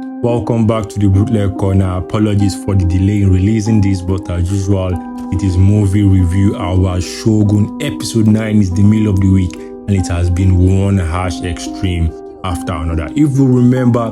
Welcome back to the Bootleg Corner. Apologies for the delay in releasing this, but as usual, it is movie review hour. Shogun episode 9 is the meal of the week, and it has been one harsh extreme after another. If you remember,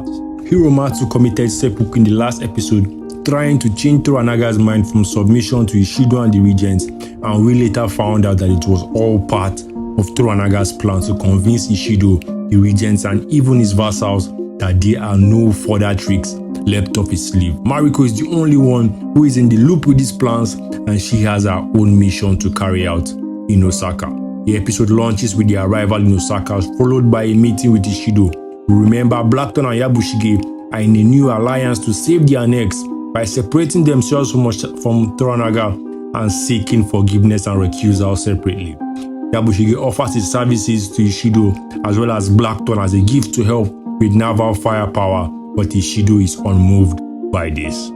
Hiromatsu committed seppuku in the last episode, trying to change Toranaga's mind from submission to Ishido and the regents, and we later found out that it was all part of Toranaga's plan to convince Ishido, the regents, and even his vassals that there are no further tricks left up his sleeve. Mariko is the only one who is in the loop with these plans, and she has her own mission to carry out in Osaka. The episode launches with the arrival in Osaka, followed by a meeting with Ishido. We remember Blackton and Yabushige are in a new alliance to save their necks by separating themselves from Toranaga and seeking forgiveness and recusal separately. Yabushige offers his services to Ishido as well as Blackton as a gift to help with naval firepower, but Ishido is unmoved by this.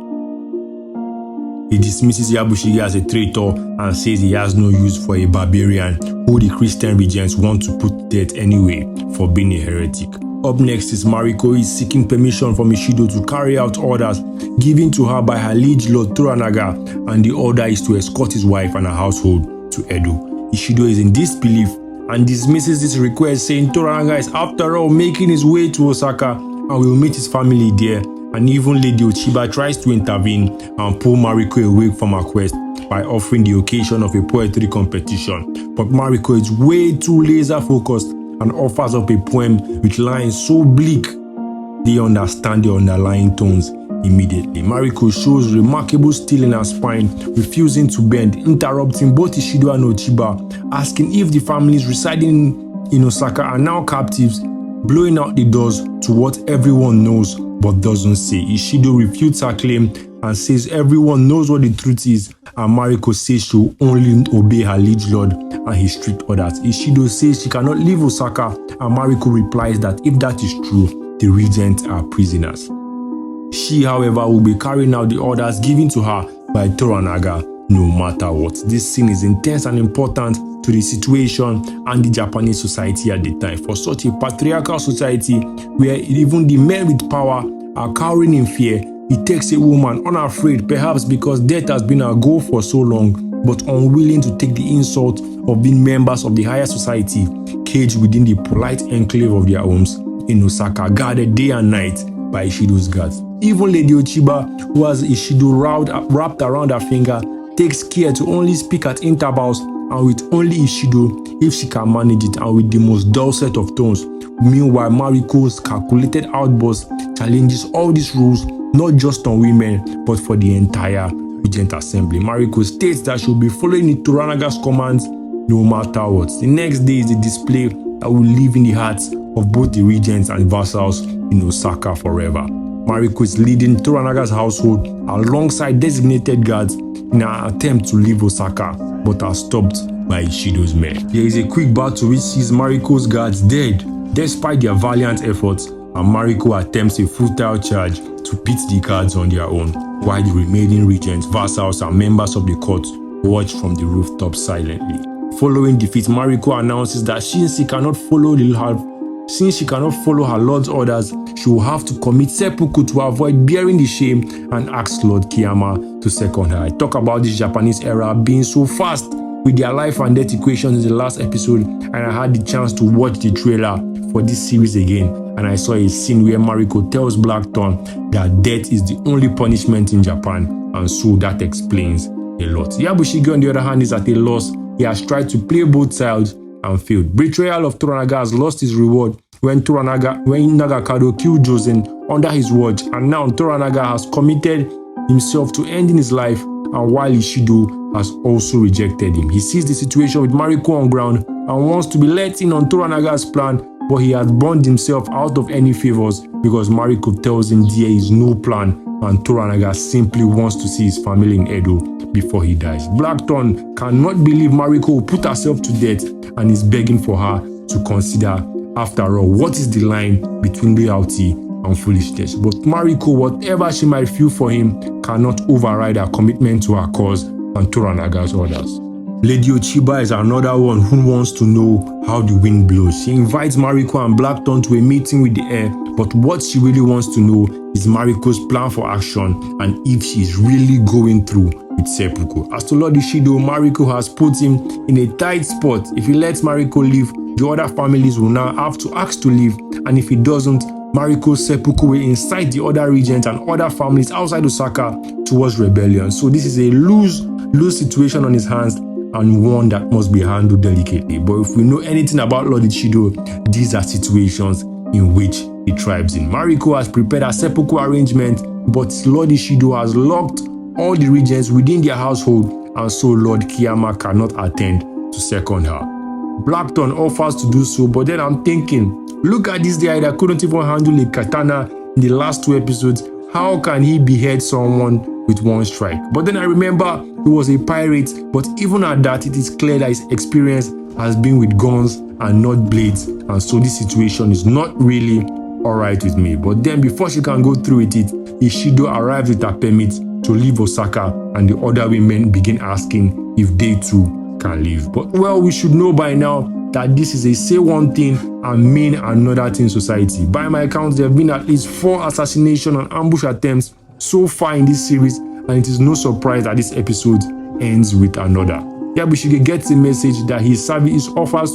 He dismisses Yabushige as a traitor and says he has no use for a barbarian who the Christian regents want to put to death anyway for being a heretic. Up next is Mariko is seeking permission from Ishido to carry out orders given to her by her liege lord Toranaga, and the order is to escort his wife and her household to Edo. Ishido is in disbelief and dismisses this request, saying Toranaga is after all making his way to Osaka and will meet his family there. And even Lady Ochiba tries to intervene and pull Mariko away from her quest by offering the occasion of a poetry competition. But Mariko is way too laser focused and offers up a poem with lines so bleak they understand the underlying tones immediately. Mariko shows remarkable steel in her spine, refusing to bend, interrupting both Ishido and Ochiba, asking if the families residing in Osaka are now captives, blowing out the doors to what everyone knows but doesn't say. Ishido refutes her claim and says everyone knows what the truth is, and Mariko says she will only obey her liege lord and his strict orders. Ishido says she cannot leave Osaka, and Mariko replies that if that is true, the regents are prisoners. She, however, will be carrying out the orders given to her by Toranaga no matter what. This scene is intense and important to the situation and the Japanese society at the time. For such a patriarchal society where even the men with power are cowering in fear, it takes a woman unafraid, perhaps because death has been her goal for so long, but unwilling to take the insult of being members of the higher society, caged within the polite enclave of their homes in Osaka, guarded day and night by Ishido's guards. Even Lady Ochiba, who has Ishido wrapped around her finger, takes care to only speak at intervals and with only Ishido if she can manage it, and with the most dulcet of tones. Meanwhile, Mariko's calculated outburst challenges all these rules, not just on women, but for the entire regent assembly. Mariko states that she will be following Toranaga's commands no matter what. The next day is the display that will live in the hearts of both the regents and vassals in Osaka forever. Mariko is leading Toranaga's household alongside designated guards in an attempt to leave Osaka, but are stopped by Ishido's men. There is a quick battle which sees Mariko's guards dead, despite their valiant efforts, and Mariko attempts a futile charge to pit the guards on their own, while the remaining regents, vassals, and members of the court watch from the rooftop silently. Following defeat, Mariko announces that since she cannot follow her lord's orders, she will have to commit seppuku to avoid bearing the shame, and asks Lord Kiyama to second her. I talk about this Japanese era being so fast with their life and death equations in the last episode, and I had the chance to watch the trailer for this series again, and I saw a scene where Mariko tells Blackton that death is the only punishment in Japan, and so that explains a lot. Yabushige, on the other hand, is at a loss. He has tried to play both sides and failed. Betrayal of Toranaga has lost his reward when Nagakado killed Josen under his watch, and now Toranaga has committed himself to ending his life, and while Ishido has also rejected him. He sees the situation with Mariko on ground and wants to be let in on Toranaga's plan, but he has burned himself out of any favors because Mariko tells him there is no plan, and Toranaga simply wants to see his family in Edo before he dies. Blackton cannot believe Mariko will put herself to death and is begging for her to consider, after all, what is the line between loyalty and foolishness. But Mariko, whatever she might feel for him, cannot override her commitment to her cause and Toranaga's orders. Lady Ochiba is another one who wants to know how the wind blows. She invites Mariko and Blackthorn to a meeting with the heir, but what she really wants to know is Mariko's plan for action and if she's really going through with seppuku. As to Lord Ishido, Mariko has put him in a tight spot. If he lets Mariko leave, the other families will now have to ask to leave, and if he doesn't, Mariko's seppuku will incite the other regents and other families outside Osaka towards rebellion. So this is a lose situation on his hands, and one that must be handled delicately. But if we know anything about Lord Ishido, these are situations in which he thrives in. Mariko has prepared a seppuku arrangement, but Lord Ishido has locked all the regents within their household, and so Lord Kiyama cannot attend to second her. Blackthorn offers to do so, but then I'm thinking, look at this guy that couldn't even handle a katana in the last 2 episodes. How can he behead someone with one strike? But then I remember he was a pirate, but even at that, it is clear that his experience has been with guns and not blades, and so this situation is not really alright with me. But then before she can go through with it, Ishido arrives with her permit to leave Osaka, and the other women begin asking if they too can leave. But well, we should know by now that this is a say one thing and mean another thing society. By my account, there have been at least 4 assassination and ambush attempts so far in this series, and it is no surprise that this episode ends with another. Yabushige gets a message that his offers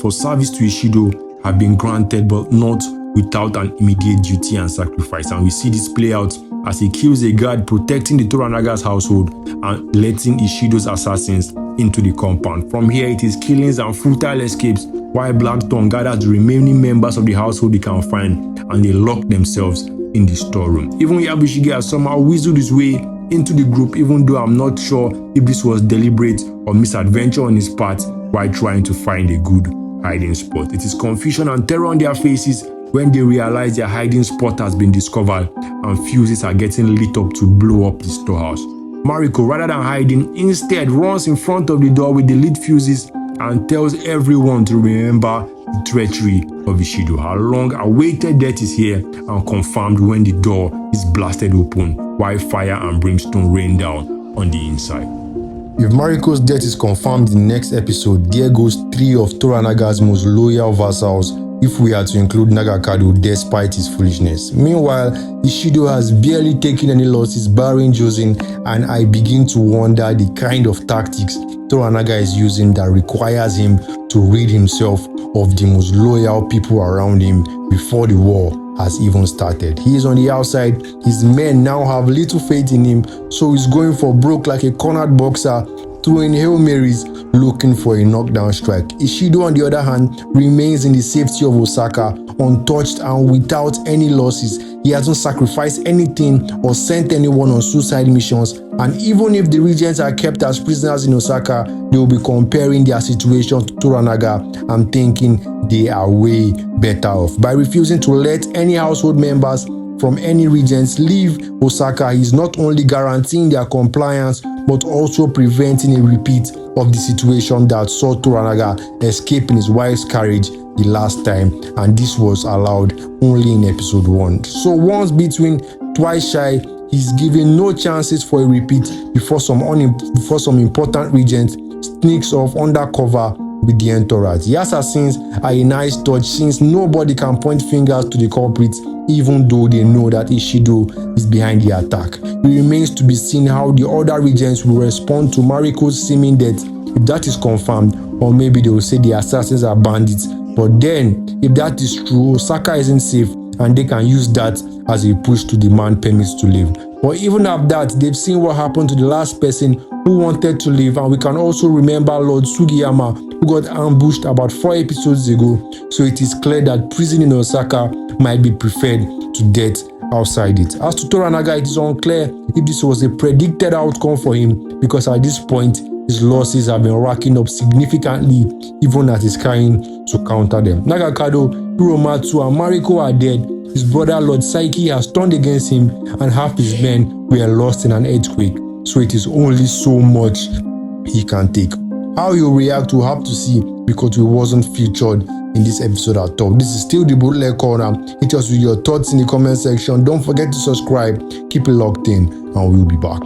for service to Ishido have been granted, but not without an immediate duty and sacrifice. And we see this play out as he kills a guard protecting the Toranaga's household and letting Ishido's assassins into the compound. From here, it is killings and futile escapes, while Blackthorn gathers the remaining members of the household he can find, and they lock themselves in the storeroom. Even Yabushige has somehow weaseled his way into the group, even though I'm not sure if this was deliberate or misadventure on his part while trying to find a good hiding spot. It is confusion and terror on their faces when they realize their hiding spot has been discovered and fuses are getting lit up to blow up the storehouse. Mariko, rather than hiding, instead runs in front of the door with the lit fuses and tells everyone to remember the treachery of Ishido. Her long-awaited death is here and confirmed when the door is blasted open while fire and brimstone rain down on the inside. If Mariko's death is confirmed in the next episode, there goes 3 of Toranaga's most loyal vassals, if we are to include Nagakado despite his foolishness. Meanwhile, Ishido has barely taken any losses barring Josin, and I begin to wonder the kind of tactics Toranaga is using that requires him to rid himself of the most loyal people around him before the war has even started. He is on the outside, his men now have little faith in him, so he's going for broke like a cornered boxer, throwing Hail Marys, looking for a knockdown strike. Ishido, on the other hand, remains in the safety of Osaka, untouched and without any losses. He hasn't sacrificed anything or sent anyone on suicide missions, and even if the regents are kept as prisoners in Osaka, they will be comparing their situation to Toranaga and thinking they are way better off. By refusing to let any household members from any regents leave Osaka, he is not only guaranteeing their compliance but also preventing a repeat of the situation that saw Toranaga escape in his wife's carriage the last time, and this was allowed only in episode 1. So once between, twice shy, he's given no chances for a repeat before some important regent sneaks off undercover with the entourage. The assassins are a nice touch since nobody can point fingers to the culprits, even though they know that Ishido is behind the attack. It remains to be seen how the other regents will respond to Mariko's seeming death, if that is confirmed, or maybe they will say the assassins are bandits. But then, if that is true, Osaka isn't safe, and they can use that as a push to demand permits to leave. But even at that, they've seen what happened to the last person who wanted to leave, and we can also remember Lord Sugiyama, who got ambushed about 4 episodes ago. So it is clear that prison in Osaka might be preferred to death outside it. As to Toranaga, it is unclear if this was a predicted outcome for him, because at this point, his losses have been racking up significantly, even as he's trying to counter them. Nagakado, Hiromatsu, and Mariko are dead. His brother Lord Saiki has turned against him, and half his men were lost in an earthquake. So it is only so much he can take. How he'll react, we'll have to see, because he wasn't featured in this episode at all. This is still the Bootleg Corner. Hit us with your thoughts in the comment section. Don't forget to subscribe. Keep it locked in, and we'll be back.